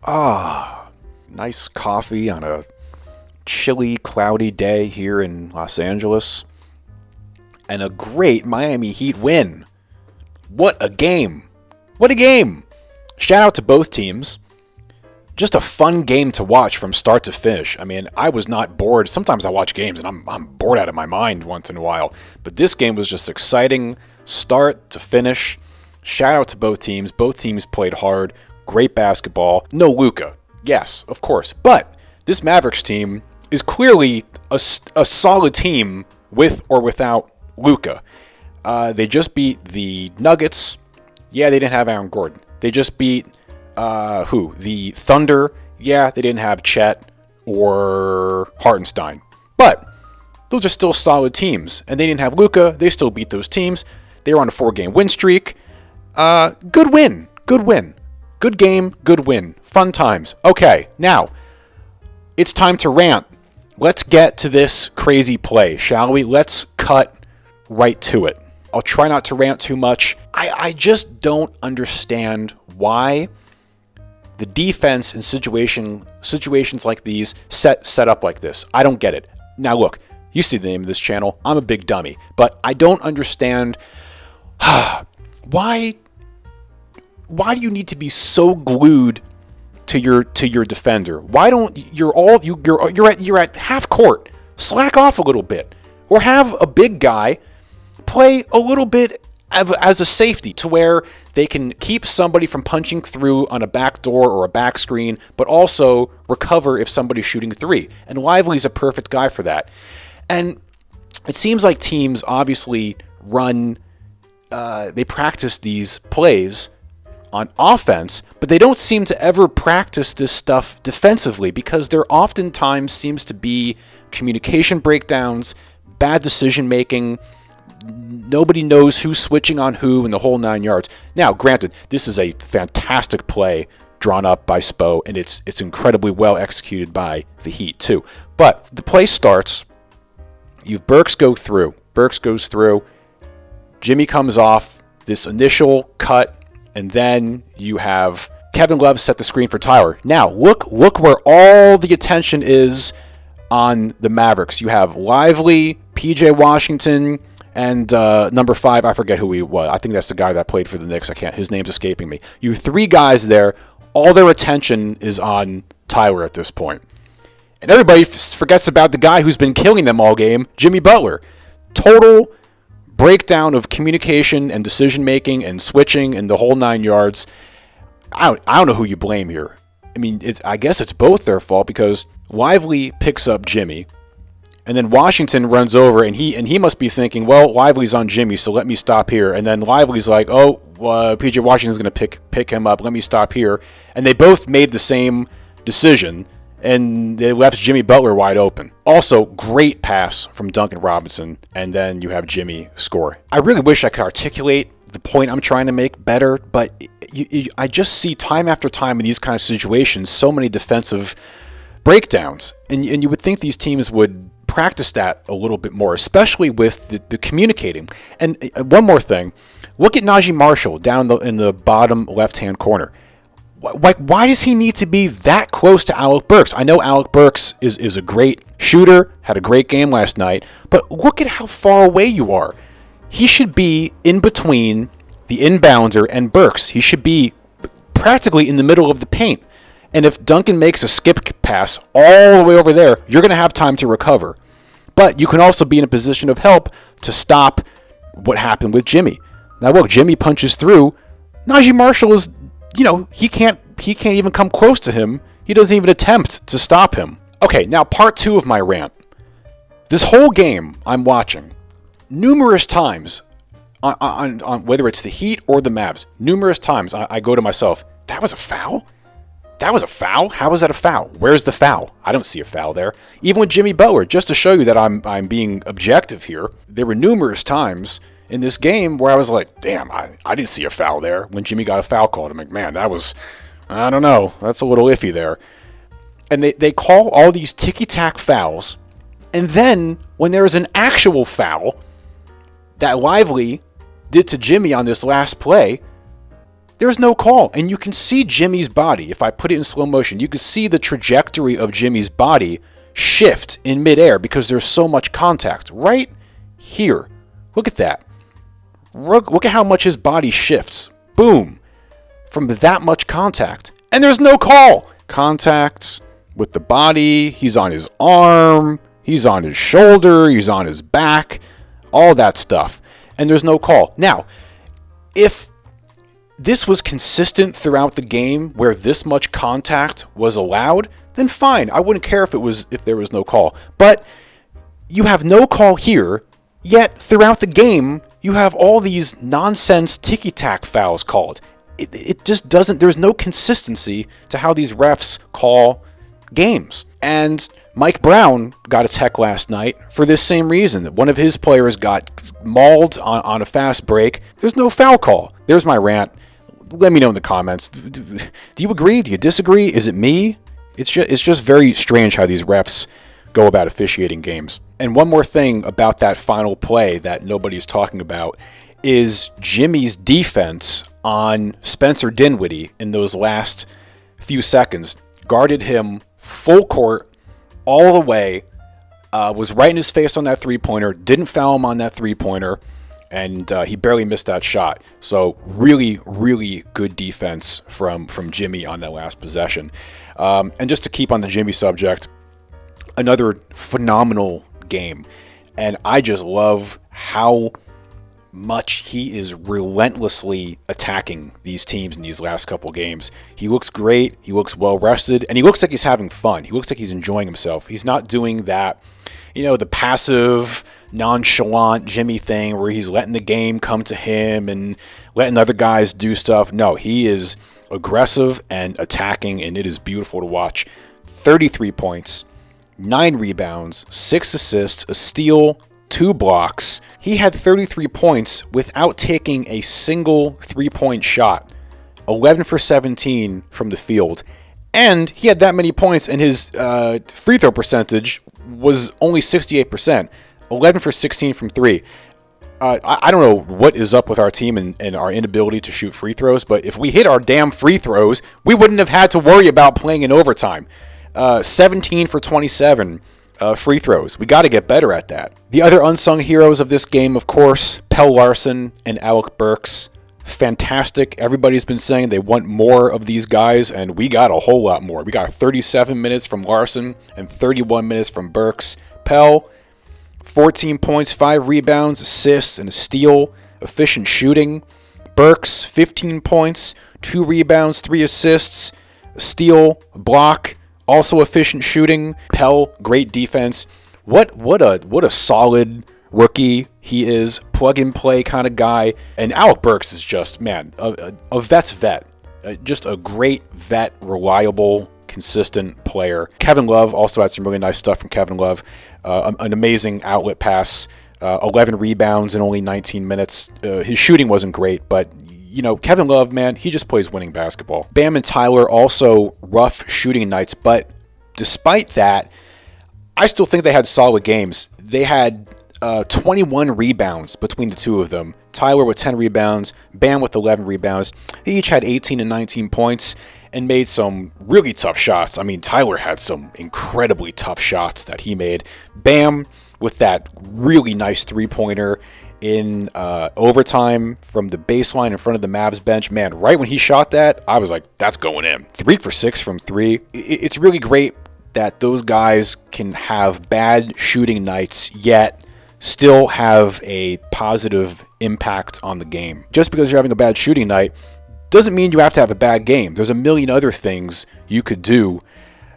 Nice coffee on a chilly, cloudy day here in Los Angeles. And a great Miami Heat win. What a game. What a game. Shout out to both teams. Just a fun game to watch from start to finish. I mean, I was not bored. Sometimes I watch games and I'm bored out of my mind once in a while. But this game was just exciting, start to finish. Shout out to both teams. Both teams played hard. Great basketball. No Luka. Yes, of course. But this Mavericks team is clearly a solid team with or without Luka. They just beat the Nuggets. Yeah, they didn't have Aaron Gordon. They just beat the Thunder. Yeah, they didn't have Chet or Hartenstein. But those are still solid teams. And they didn't have Luka. They still beat those teams. They were on a 4-game win streak. Good win. Good win. Good game. Good win. Fun times. Okay, now it's time to rant. Let's get to this crazy play, shall we? Let's cut right to it. I'll try not to rant too much. I just don't understand why the defense in situations like these set up like this. I don't get it. Now look, you see the name of this channel. I'm a big dummy, but I don't understand why do you need to be so glued to your defender? Why don't you're at half court? Slack off a little bit, or have a big guy play a little bit as a safety to where they can keep somebody from punching through on a back door or a back screen, but also recover if somebody's shooting three. And Lively's a perfect guy for that. And it seems like teams obviously they practice these plays on offense, but they don't seem to ever practice this stuff defensively because there oftentimes seems to be communication breakdowns, bad decision making. Nobody knows who's switching on who in the whole 9 yards. Now, granted, this is a fantastic play drawn up by Spo, and it's incredibly well executed by the Heat too. But the play starts. You've Burks goes through. Jimmy comes off this initial cut, and then you have Kevin Love set the screen for Tyler. Now, look where all the attention is on the Mavericks. You have Lively, PJ Washington, and number 5, I forget who he was. I think that's the guy that played for the Knicks. His name's escaping me. You have 3 guys there. All their attention is on Tyler at this point. And everybody forgets about the guy who's been killing them all game, Jimmy Butler. Total breakdown of communication and decision making and switching and the whole 9 yards. I don't know who you blame here. I mean, I guess it's both their fault because Lively picks up Jimmy, and then Washington runs over, and he must be thinking, well, Lively's on Jimmy, so let me stop here. And then Lively's like, PJ Washington's going to pick him up. Let me stop here. And they both made the same decision, and they left Jimmy Butler wide open. Also, great pass from Duncan Robinson, and then you have Jimmy score. I really wish I could articulate the point I'm trying to make better, but I just see time after time in these kind of situations so many defensive breakdowns, and you would think these teams would practice that a little bit more, especially with the communicating. And one more thing, look at Najee Marshall down in the bottom left-hand corner. Why does he need to be that close to Alec Burks? I know Alec Burks is a great shooter, had a great game last night, but look at how far away you are. He should be in between the inbounder and Burks. He should be practically in the middle of the paint. And if Duncan makes a skip pass all the way over there, you're going to have time to recover. But you can also be in a position of help to stop what happened with Jimmy. Now look, Jimmy punches through. Najee Marshall is, he can't even come close to him. He doesn't even attempt to stop him. Okay, now part 2 of my rant. This whole game I'm watching, numerous times, on whether it's the Heat or the Mavs, numerous times I go to myself, that was a foul? That was a foul? How was that a foul? Where's the foul? I don't see a foul there. Even with Jimmy Butler, just to show you that I'm being objective here, there were numerous times in this game where I was like, damn, I didn't see a foul there when Jimmy got a foul called. I'm like, man, that was, I don't know, that's a little iffy there. And they call all these ticky-tack fouls, and then when there is an actual foul that Lively did to Jimmy on this last play, There's no call. And you can see Jimmy's body. If I put it in slow motion, you can see the trajectory of Jimmy's body shift in midair because there's so much contact right here. Look at that. Look at how much his body shifts. Boom. From that much contact. And there's no call. Contact with the body. He's on his arm. He's on his shoulder. He's on his back. All that stuff. And there's no call. Now, if this was consistent throughout the game where this much contact was allowed, then fine. I wouldn't care if there was no call. But you have no call here, yet throughout the game, you have all these nonsense ticky-tack fouls called. It just doesn't, there's no consistency to how these refs call games. And Mike Brown got a tech last night for this same reason. One of his players got mauled on a fast break. There's no foul call. There's my rant. Let me know in the comments. Do you agree? Do you disagree? Is it me? It's just very strange how these refs go about officiating games. And one more thing about that final play that nobody's talking about is Jimmy's defense on Spencer Dinwiddie in those last few seconds. Guarded him full court all the way, was right in his face on that three-pointer, didn't foul him on that three-pointer, and he barely missed that shot. So really, really good defense from Jimmy on that last possession. And just to keep on the Jimmy subject, another phenomenal game. And I just love how much he is relentlessly attacking these teams in these last couple games. He looks great. He looks well rested, and he looks like he's having fun. He looks like he's enjoying himself. He's not doing that, the passive, nonchalant Jimmy thing where he's letting the game come to him and letting other guys do stuff. No, he is aggressive and attacking, and it is beautiful to watch. 33 points, 9 rebounds, 6 assists, a steal, 2 blocks. He had 33 points without taking a single three-point shot. 11 for 17 from the field. And he had that many points, and his free throw percentage was only 68%. 11 for 16 from 3. I don't know what is up with our team and our inability to shoot free throws, but if we hit our damn free throws, we wouldn't have had to worry about playing in overtime. 17 for 27 free throws. We got to get better at that. The other unsung heroes of this game, of course, Pelle Larsson and Alec Burks. Fantastic. Everybody's been saying they want more of these guys, and we got a whole lot more. We got 37 minutes from Larsson and 31 minutes from Burks. Pelle, 14 points, 5 rebounds, assists, and a steal. Efficient shooting. Burks, 15 points, 2 rebounds, 3 assists, a steal, a block. Also efficient shooting. Pelle, great defense. What a solid rookie he is. Plug and play kind of guy. And Alec Burks is just, man, a vet's vet. Just a great vet, reliable, consistent player. Kevin Love also had some really nice stuff from Kevin Love. An amazing outlet pass. 11 rebounds in only 19 minutes. His shooting wasn't great, but Kevin Love, man, he just plays winning basketball. Bam and Tyler also rough shooting nights, but despite that, I still think they had solid games. They had 21 rebounds between the two of them. Tyler with 10 rebounds, Bam with 11 rebounds. They each had 18 and 19 points and made some really tough shots. I mean, Tyler had some incredibly tough shots that he made. Bam with that really nice three-pointer in overtime from the baseline in front of the Mavs bench. Man, right when he shot that, I was like, that's going in. 3 for 6 from 3. It's really great that those guys can have bad shooting nights, yet still have a positive impact on the game. Just because you're having a bad shooting night doesn't mean you have to have a bad game. There's a million other things you could do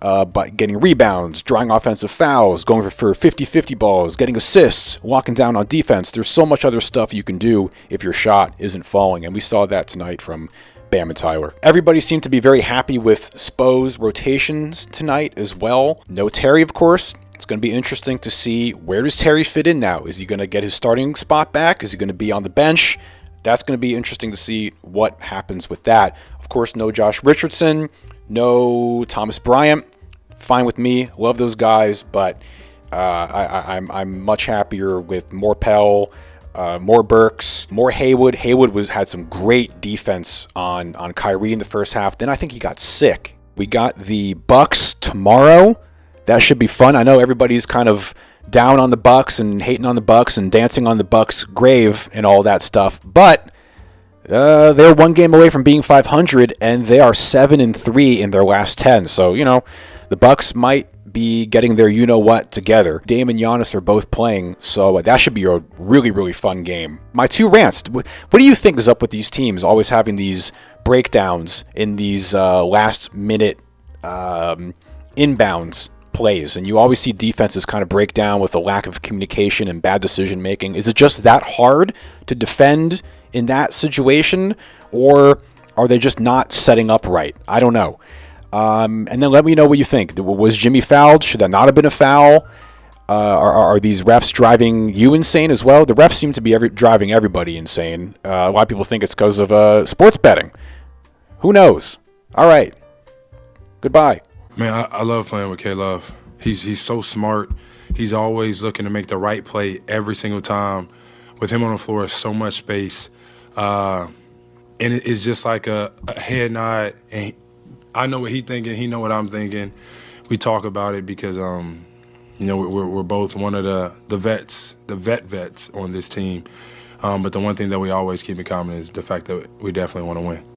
by getting rebounds, drawing offensive fouls, going for 50-50 balls, getting assists, locking down on defense. There's so much other stuff you can do if your shot isn't falling, and we saw that tonight from Bam and Tyler. Everybody seemed to be very happy with Spo's rotations tonight as well. No Terry, of course. It's going to be interesting to see, where does Terry fit in now? Is he going to get his starting spot back? Is he going to be on the bench? That's going to be interesting to see what happens with that. Of course, no Josh Richardson, no Thomas Bryant. Fine with me. Love those guys, but I'm much happier with more Pelle, more Burks, more Haywood. Haywood had some great defense on Kyrie in the first half. Then I think he got sick. We got the Bucks tomorrow. That should be fun. I know everybody's kind of down on the Bucks and hating on the Bucks and dancing on the Bucks' grave and all that stuff, but they're one game away from being 500, and they are 7-3 in their last 10. So the Bucks might be getting their you-know-what together. Dame and Giannis are both playing, so that should be a really, really fun game. My two rants. What do you think is up with these teams always having these breakdowns in these last-minute inbounds plays, and you always see defenses kind of break down with a lack of communication and bad decision-making? Is it just that hard to defend in that situation, or are they just not setting up right? I don't know. And then let me know what you think. Was Jimmy fouled? Should that not have been a foul? Are these refs driving you insane as well? The refs seem to be driving everybody insane. A lot of people think it's because of sports betting. Who knows? All right. Goodbye. Man, I love playing with K-Love. He's so smart. He's always looking to make the right play every single time. With him on the floor, so much space. And it's just like a head nod. And I know what he's thinking. He know what I'm thinking. We talk about it because, we're both one of the vets, the vets on this team. But the one thing that we always keep in common is the fact that we definitely want to win.